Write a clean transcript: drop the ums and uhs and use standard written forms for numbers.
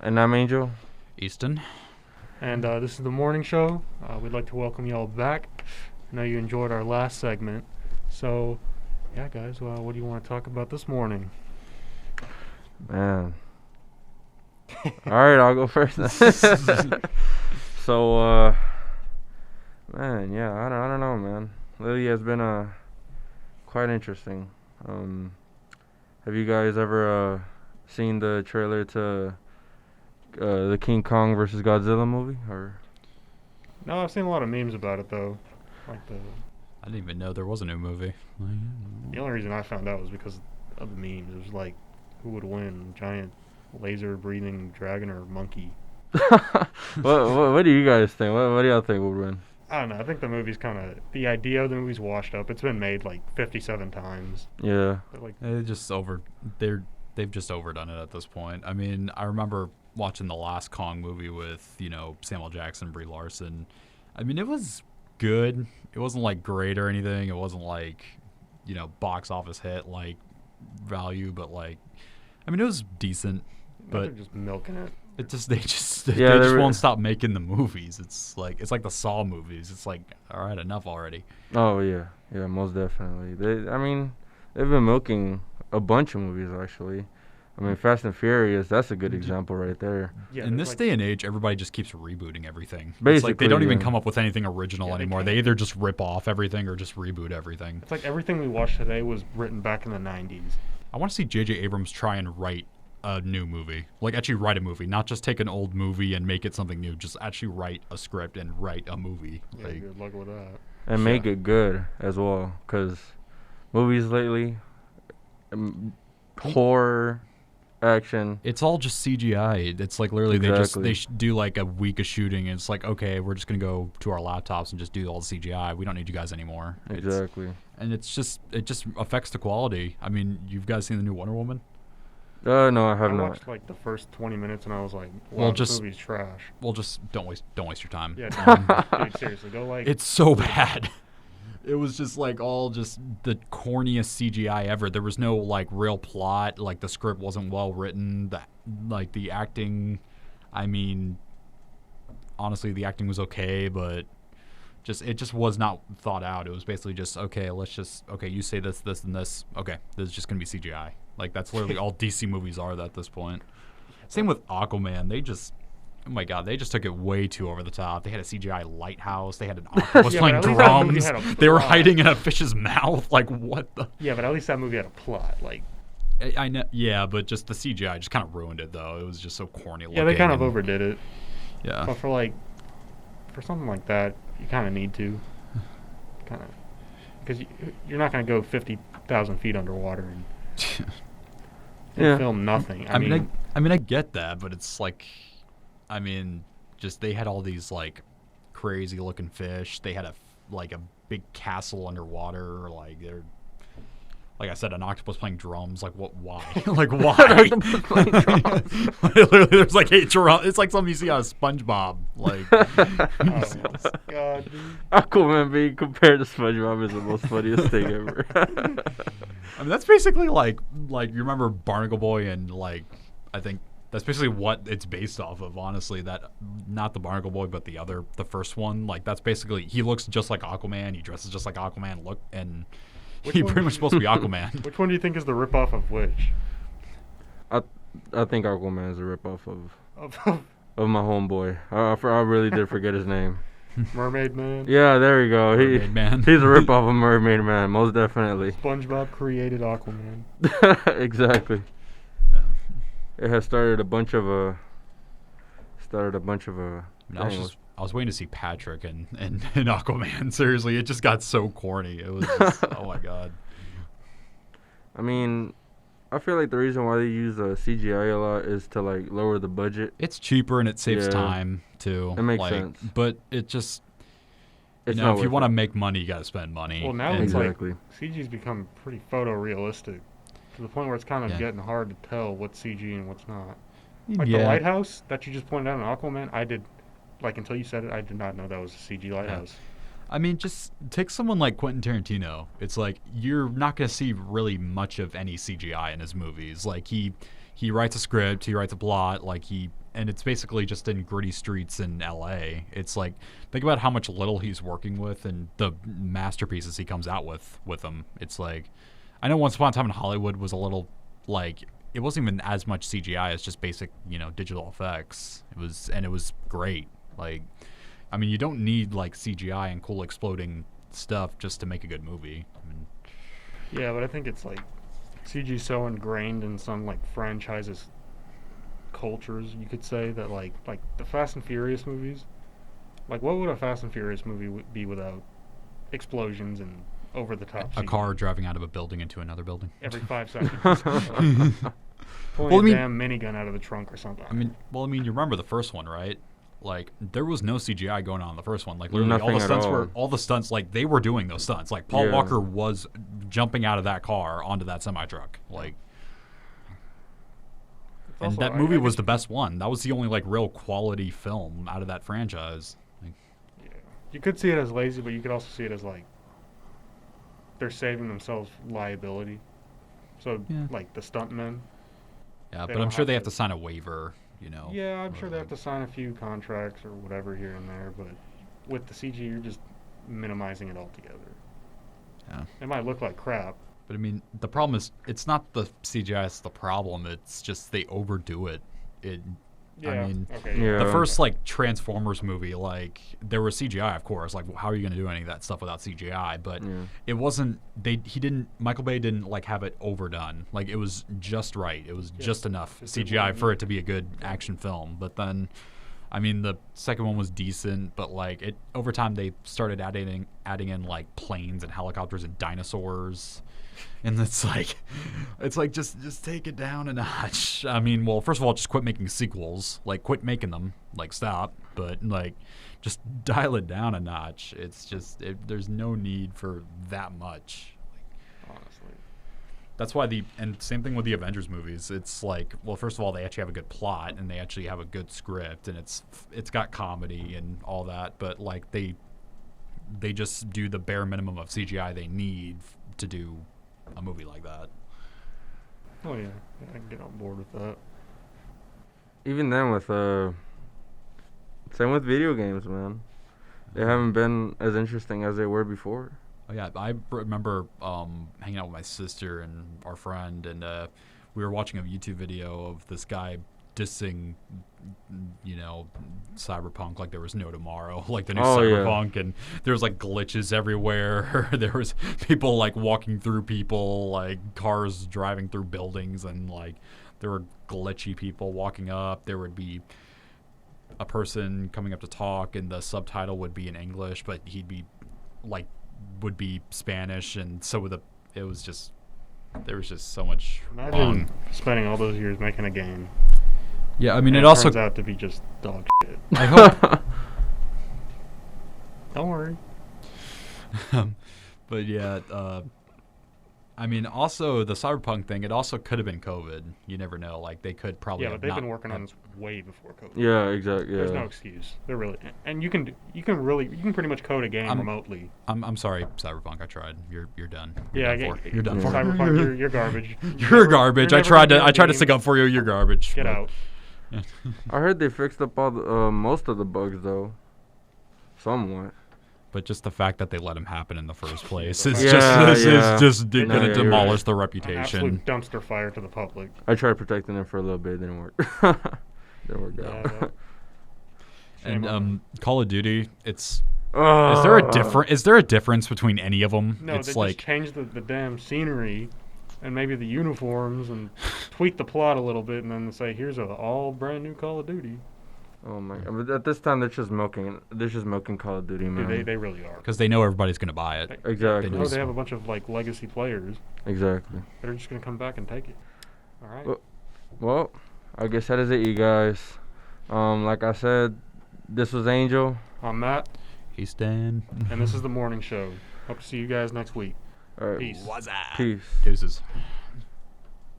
And I'm Angel. Easton. And this is the morning show. We'd like to welcome y'all back. I know you enjoyed our last segment. So, yeah, guys, what do you want to talk about this morning? Man. Alright, I'll go first. So, man, yeah, I don't know, man. Lately has been quite interesting. Have you guys ever seen the trailer to the King Kong versus Godzilla movie? Or No, I've seen a lot of memes about it, though. Like I didn't even know there was a new movie. the only reason I found out was because of the memes. It was like, who would win, giant laser-breathing dragon or monkey? what do you guys think? What do y'all think would win? I don't know. I think the movie's kind of... The idea of the movie's washed up. It's been made like 57 times. Yeah. But like, They've just overdone it at this point. I mean, I remember watching the last Kong movie with, Samuel Jackson, Brie Larson. I mean, it was good. It wasn't like great or anything. It wasn't like, box office hit like value, but like, I mean, it was decent. But they're just milking it. they just won't stop making the movies. It's like the Saw movies. It's like, all right, enough already. Oh yeah, most definitely. They've been milking a bunch of movies actually. I mean, Fast and Furious, that's a good example right there. Yeah, in this day and age, everybody just keeps rebooting everything. Basically, it's like they don't even come up with anything original anymore. They can't. either just rip off everything or just reboot everything. It's like everything we watched today was written back in the 90s. I want to see J.J. Abrams try and write a new movie. Like, actually write a movie. Not just take an old movie and make it something new. Just actually write a script and write a movie. Yeah, good luck with that. And make it good as well. Because movies lately, horror, action. It's all just CGI. It's like literally they do like a week of shooting and it's like, okay, we're just going to go to our laptops and just do all the CGI. We don't need you guys anymore. Exactly. And it just affects the quality. I mean, you've guys seen the new Wonder Woman? No, I have I not. watched like the first 20 minutes and I was like, wow, this movie's trash. Well, just don't waste your time. Yeah, dude, seriously, go like... It's so bad. It was just like all just the corniest CGI ever. There was no like real plot. Like the script wasn't well written. The acting, I mean, honestly, the acting was okay, but it just was not thought out. It was basically just, okay, you say this, this, and this. Okay, this is just going to be CGI. Like, that's literally all DC movies are at this point. Same with Aquaman. Oh my God, they just took it way too over the top. They had a CGI lighthouse. They had an octopus playing drums. They were hiding in a fish's mouth. Like, what the? Yeah, but at least that movie had a plot. Like, I know. Yeah, but just the CGI just kind of ruined it, though. It was just so corny looking. Yeah, they kind of overdid it. Yeah. But for something like that, you kind of need to. Because you're not going to go 50,000 feet underwater and film nothing. I mean, I get that, but it's like, I mean, just they had all these like crazy looking fish. They had a big castle underwater. Like like I said, an octopus playing drums. Like what? Why? Like why? Literally, there's like 8 drums. It's like something you see on SpongeBob. Like, oh God, dude. Aquaman being compared to SpongeBob is the most funniest thing ever. I mean, that's basically like you remember Barnacle Boy and like I think. That's basically what it's based off of, honestly. That not the Barnacle Boy, but the first one. Like that's basically he looks just like Aquaman. He dresses just like Aquaman. He's pretty much supposed to be Aquaman. Which one do you think is the ripoff of which? I think Aquaman is a ripoff of my homeboy. I really did forget his name. Mermaid Man. Yeah, there we go. Mermaid Man. He's a ripoff of Mermaid Man, most definitely. SpongeBob created Aquaman. Exactly. It has started a bunch of I was waiting to see Patrick and Aquaman. Seriously, it just got so corny. It was just, oh my God. I mean, I feel like the reason why they use CGI a lot is to like lower the budget. It's cheaper and it saves time too. It makes sense. But it just, if you want to make money, you got to spend money. Well, now it's like CG's become pretty photorealistic. To the point where it's kind of getting hard to tell what's CG and what's not. Like the lighthouse that you just pointed out in Aquaman, I did, until you said it, I did not know that was a CG lighthouse. I mean, just take someone like Quentin Tarantino. It's like you're not going to see really much of any CGI in his movies. Like he he writes a script, he writes a plot, and it's basically just in gritty streets in LA. It's like, think about how much little he's working with and the masterpieces he comes out with them. It's like, I know Once Upon a Time in Hollywood was a little like, it wasn't even as much CGI as just basic, digital effects. It was great. Like, I mean, you don't need like CGI and cool exploding stuff just to make a good movie. I mean, yeah, but I think it's like CG so ingrained in some like franchises cultures, you could say, that like the Fast and Furious movies, like what would a Fast and Furious movie be without explosions and over the top a car driving out of a building into another building every 5 seconds? Pulling a damn minigun out of the trunk or something. I mean, you remember the first one, right? Like, there was no CGI going on in the first one. Like, literally, all the stunts, like, they were doing those stunts. Like, Paul Walker was jumping out of that car onto that semi-truck. Like, and that movie was the best one. That was the only, like, real quality film out of that franchise. Like, yeah. You could see it as lazy, but you could also see it as, like, they're saving themselves liability. So, like, the stuntmen. Yeah, but I'm sure they have to sign a waiver. Yeah, I'm sure they have to sign a few contracts or whatever here and there, but with the CG, you're just minimizing it altogether. Yeah. It might look like crap. But, I mean, the problem is, it's not the CGI that's the problem. It's just they overdo it. The first, like, Transformers movie, like, there was CGI, of course. Like, how are you going to do any of that stuff without CGI? But it wasn't, Michael Bay didn't, like, have it overdone. Like, it was just right. It was just enough CGI for it to be a good action film. But then, I mean, the second one was decent, but, like, over time they started adding in, like, planes and helicopters and dinosaurs. And it's like just take it down a notch. I mean, well, first of all, just quit making sequels. Like, quit making them. Like, stop. But, like, just dial it down a notch. It's just there's no need for that much. Like, honestly, that's why and same thing with the Avengers movies. It's like, well, first of all, they actually have a good plot and they actually have a good script and it's got comedy and all that. But, like, they just do the bare minimum of CGI they need to do a movie like that. Oh yeah, I can get on board with that. Even then, same with video games, man. They haven't been as interesting as they were before. Oh yeah, I remember hanging out with my sister and our friend, and we were watching a YouTube video of this guy dissing, Cyberpunk like there was no tomorrow, like the new Cyberpunk, and there was like glitches everywhere. There was people like walking through people, like cars driving through buildings, and like there were glitchy people walking up. There would be a person coming up to talk, and the subtitle would be in English, but would be Spanish, and so there was just so much. Imagine spending all those years making a game. Yeah, I mean, it also turns out to be just dog shit. I hope. Don't worry. But yeah, I mean, also the Cyberpunk thing, it also could have been COVID. You never know. Like, they could probably. Yeah, but they've been working on this way before COVID. Yeah, exactly. Yeah. There's no excuse. They're really, and you can pretty much code a game remotely. I'm sorry, Cyberpunk. I tried. You're done. You're done. Cyberpunk, you're garbage. You're garbage. I tried to stick up for you. You're garbage. Get out. I heard they fixed up all the most of the bugs though, somewhat. But just the fact that they let him happen in the first place is just going to demolish the reputation. Absolute dumpster fire to the public. I tried protecting them for a little bit. It didn't work. Didn't work out. And Call of Duty, is there a difference between any of them? No, they just changed the damn scenery and maybe the uniforms and tweak the plot a little bit, and then they say, here's an all brand new Call of Duty. Oh my god! But at this time, they're just milking Call of Duty, man. Dude, they really are. Because they know everybody's gonna buy it. Exactly. They have a bunch of like legacy players. Exactly. They're just gonna come back and take it. All right. Well, I guess that is it, you guys. Like I said, this was Angel. I'm Matt. Easton. And this is the morning show. Hope to see you guys next week. All right. Peace. What's up? Peace. Deuces.